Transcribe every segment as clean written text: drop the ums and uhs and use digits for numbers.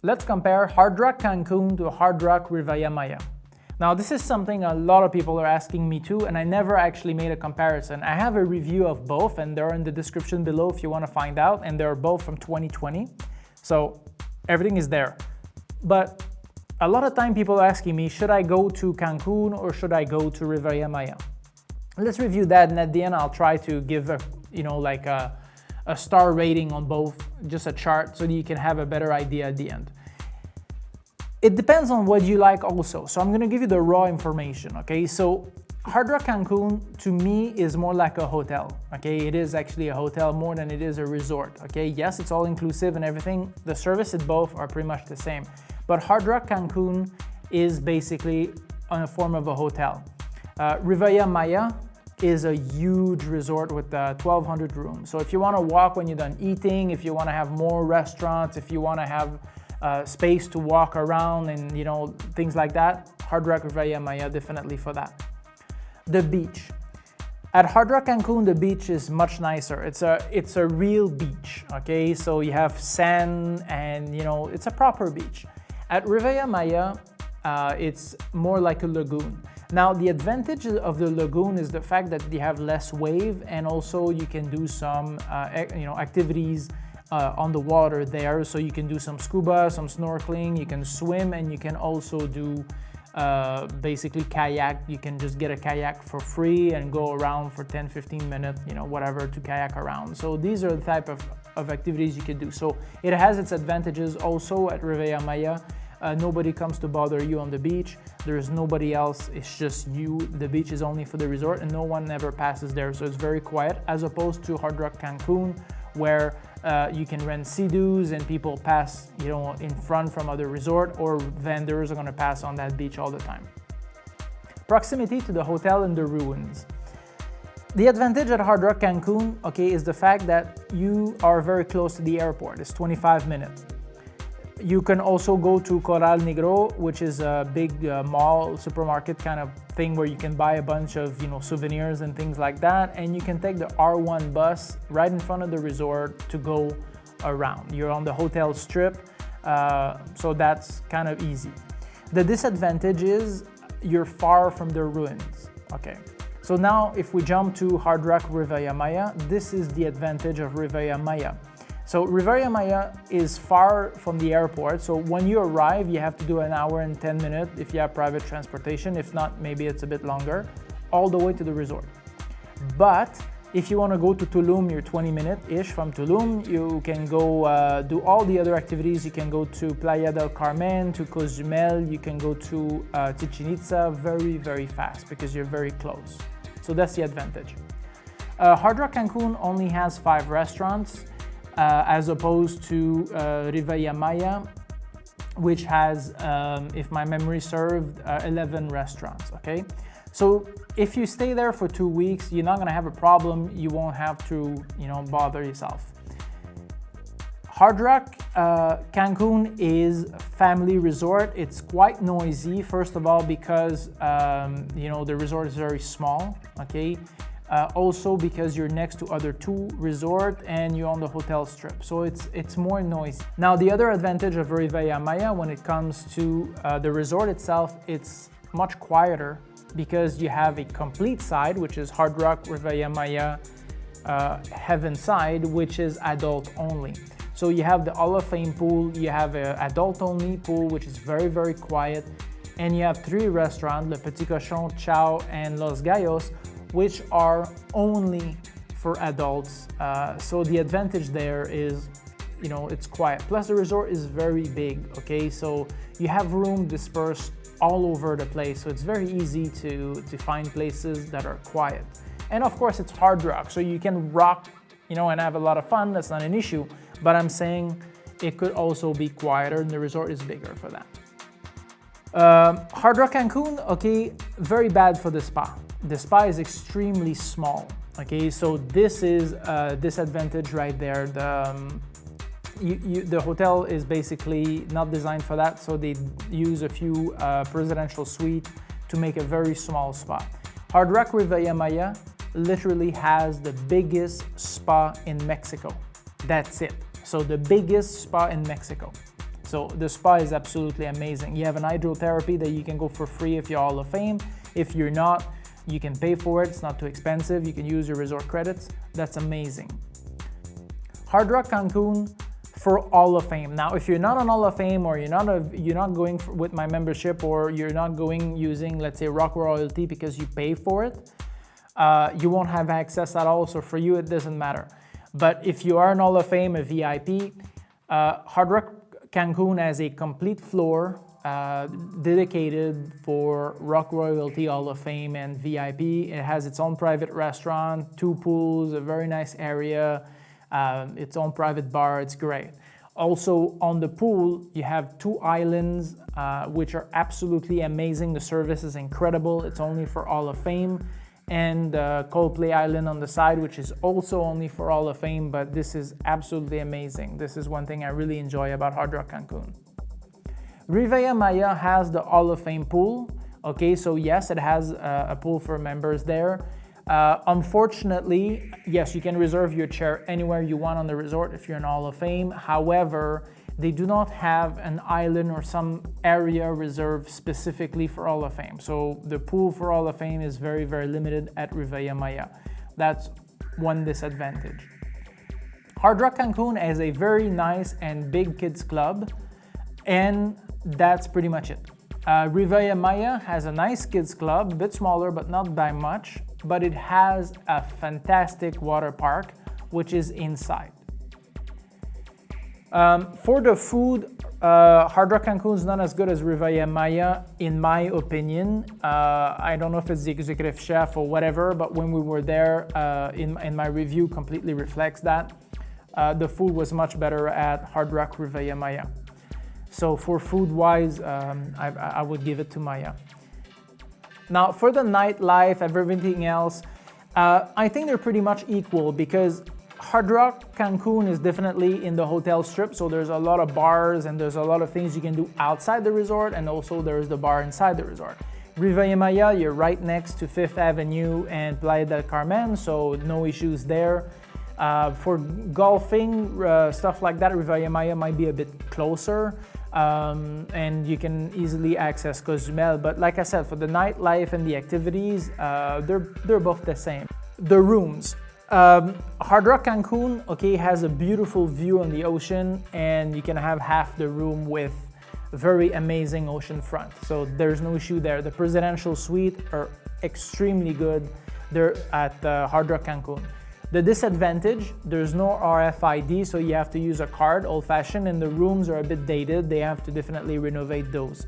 let's compare Hard Rock Cancun to Hard Rock Riviera Maya. Now this is something a lot of people are asking me too, and I never actually made a comparison. I have a review of both and they're in the description below if you want to find out, and they're both from 2020. So everything is there. But a lot of time people are asking me, should I go to Cancun or should I go to Riviera Maya? Let's review that, and at the end I'll try to give a star rating on both, just a chart so that you can have a better idea at the end. It depends on what you like also. So I'm going to give you the raw information, okay? So Hard Rock Cancun to me is more like a hotel, okay? It is actually a hotel more than it is a resort, okay? Yes, it's all inclusive and everything. The service at both are pretty much the same. But Hard Rock Cancun is basically on a form of a hotel. Riviera Maya is a huge resort with 1,200 rooms. So if you want to walk when you're done eating, if you want to have more restaurants, if you want to have space to walk around and things like that, Hard Rock Riviera Maya definitely for that. The beach. At Hard Rock Cancun, the beach is much nicer. It's a real beach, okay? So you have sand and it's a proper beach. At Riviera Maya, it's more like a lagoon. Now the advantage of the lagoon is the fact that you have less wave, and also you can do some activities on the water there. So you can do some scuba, some snorkeling, you can swim, and you can also do basically kayak. You can just get a kayak for free and go around for 10-15 minutes, whatever, to kayak around. So these are the type of activities you can do. So it has its advantages also at Riviera Maya. Nobody comes to bother you on the beach. There's nobody else, it's just you. The beach is only for the resort and no one ever passes there. So it's very quiet, as opposed to Hard Rock Cancun, where you can rent Sea-Doos and people pass in front from other resort, or vendors are going to pass on that beach all the time. Proximity to the hotel and the ruins. The advantage at Hard Rock Cancun, okay, is the fact that you are very close to the airport. It's 25 minutes. You can also go to Coral Negro, which is a big mall, supermarket kind of thing where you can buy a bunch of souvenirs and things like that. And you can take the R1 bus right in front of the resort to go around. You're on the hotel strip, so that's kind of easy. The disadvantage is you're far from the ruins. Okay, so now if we jump to Hard Rock Riviera Maya, this is the advantage of Riviera Maya. So Riviera Maya is far from the airport, so when you arrive you have to do 1 hour and 10 minutes if you have private transportation. If not, maybe it's a bit longer, all the way to the resort. But if you want to go to Tulum, you're 20 minutes-ish from Tulum. You can go do all the other activities. You can go to Playa del Carmen, to Cozumel, you can go to Chichen Itza very, very fast because you're very close. So that's the advantage. Hard Rock Cancun only has 5 restaurants. As opposed to Riviera Maya, which has, if my memory served, 11 restaurants, okay? So if you stay there for 2 weeks, you're not gonna have a problem. You won't have to, bother yourself. Hard Rock Cancun is a family resort. It's quite noisy, first of all, because, the resort is very small, okay? Also because you're next to other 2 resorts and you're on the hotel strip, so it's more noisy. Now the other advantage of Riviera Maya when it comes to the resort itself, it's much quieter because you have a complete side, which is Hard Rock Riviera Maya Heaven side, which is adult only. So you have the Hall of Fame pool, you have an adult only pool, which is very, very quiet, and you have 3 restaurants, Le Petit Cochon, Chow, and Los Gallos, which are only for adults. So the advantage there is, it's quiet. Plus the resort is very big, okay? So you have room dispersed all over the place. So it's very easy to find places that are quiet. And of course it's Hard Rock, so you can rock, and have a lot of fun. That's not an issue. But I'm saying it could also be quieter and the resort is bigger for that. Hard Rock Cancun, okay, very bad for the spa. The spa is extremely small, okay, so this is a disadvantage right there. The hotel is basically not designed for that, so they use a few presidential suites to make a very small spa. Hard Rock Riviera Maya literally has the biggest spa in Mexico. That's it. So the biggest spa in Mexico. So the spa is absolutely amazing. You have an hydrotherapy that you can go for free if you're Hall of Fame. If you're not, you can pay for it. It's not too expensive. You can use your resort credits. That's amazing. Hard Rock Cancun for Hall of Fame. Now, if you're not on Hall of Fame, or you're not going with my membership, or you're not going using, let's say, Rock Royalty because you pay for it, you won't have access at all. So for you, it doesn't matter. But if you are in Hall of Fame, a VIP, Hard Rock Cancun has a complete floor dedicated for Rock Royalty, Hall of Fame, and VIP. It has its own private restaurant, 2 pools, a very nice area, its own private bar. It's great. Also on the pool, you have 2 islands, which are absolutely amazing. The service is incredible. It's only for Hall of Fame. And Coldplay Island on the side, which is also only for Hall of Fame, but this is absolutely amazing. This is one thing I really enjoy about Hard Rock Cancun. Riviera Maya has the Hall of Fame pool. Okay, so yes, it has a pool for members there. Unfortunately, yes, you can reserve your chair anywhere you want on the resort if you're in Hall of Fame. However, they do not have an island or some area reserved specifically for Hall of Fame. So the pool for Hall of Fame is very, very limited at Riviera Maya. That's one disadvantage. Hard Rock Cancun has a very nice and big kids club, and that's pretty much it. Riviera Maya has a nice kids club, a bit smaller, but not by much, but it has a fantastic water park, which is inside. For the food, Hard Rock Cancun is not as good as Riviera Maya, in my opinion. I don't know if it's the executive chef or whatever, but when we were there, in my review, completely reflects that. The food was much better at Hard Rock Riviera Maya. So for food-wise, I would give it to Maya. Now, for the nightlife and everything else, I think they're pretty much equal, because Hard Rock Cancun is definitely in the hotel strip, so there's a lot of bars and there's a lot of things you can do outside the resort, and also there's the bar inside the resort. Riviera Maya, you're right next to 5th Avenue and Playa del Carmen, so no issues there. For golfing, stuff like that, Riviera Maya might be a bit closer, and you can easily access Cozumel. But like I said, for the nightlife and the activities, they're both the same. The rooms. Hard Rock Cancun, okay, has a beautiful view on the ocean, and you can have half the room with very amazing ocean front. So there's no issue there. The presidential suite are extremely good. They're at Hard Rock Cancun. The disadvantage, there's no RFID, so you have to use a card, old-fashioned, and the rooms are a bit dated. They have to definitely renovate those.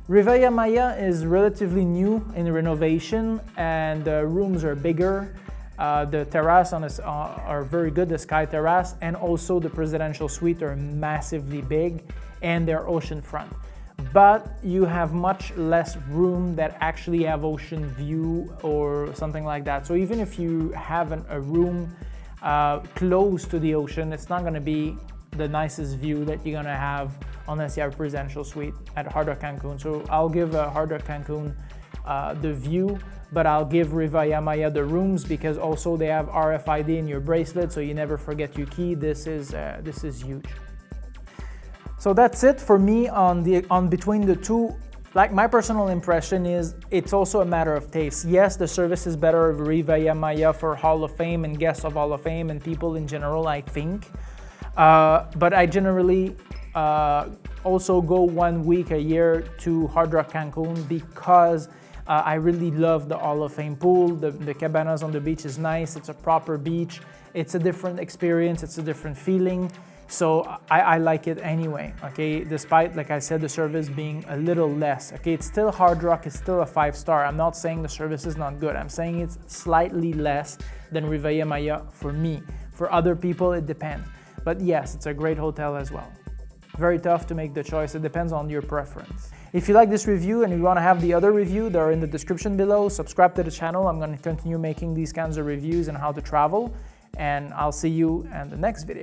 Riviera Maya is relatively new in renovation, and the rooms are bigger. The terrace are very good, the sky terrace, and also the presidential suite are massively big, and they're ocean front. But you have much less room that actually have ocean view or something like that. So even if you have a room close to the ocean, it's not going to be the nicest view that you're going to have unless you have a presidential suite at Hard Rock Cancun. So I'll give Hard Rock Cancun the view, but I'll give Riviera Maya the rooms, because also they have RFID in your bracelet, so you never forget your key. This is huge. So that's it for me on between the two. Like, my personal impression is it's also a matter of taste. Yes, the service is better of Riviera Maya for Hall of Fame and guests of Hall of Fame and people in general, I think. But I generally also go 1 week a year to Hard Rock Cancun, because I really love the Hall of Fame pool. The cabanas on the beach is nice. It's a proper beach. It's a different experience. It's a different feeling. So I like it anyway, okay? Despite, like I said, the service being a little less, okay? It's still Hard Rock, it's still a 5-star. I'm not saying the service is not good. I'm saying it's slightly less than Riviera Maya for me. For other people, it depends. But yes, it's a great hotel as well. Very tough to make the choice. It depends on your preference. If you like this review and you want to have the other review, they're in the description below. Subscribe to the channel. I'm going to continue making these kinds of reviews and how to travel. And I'll see you in the next video.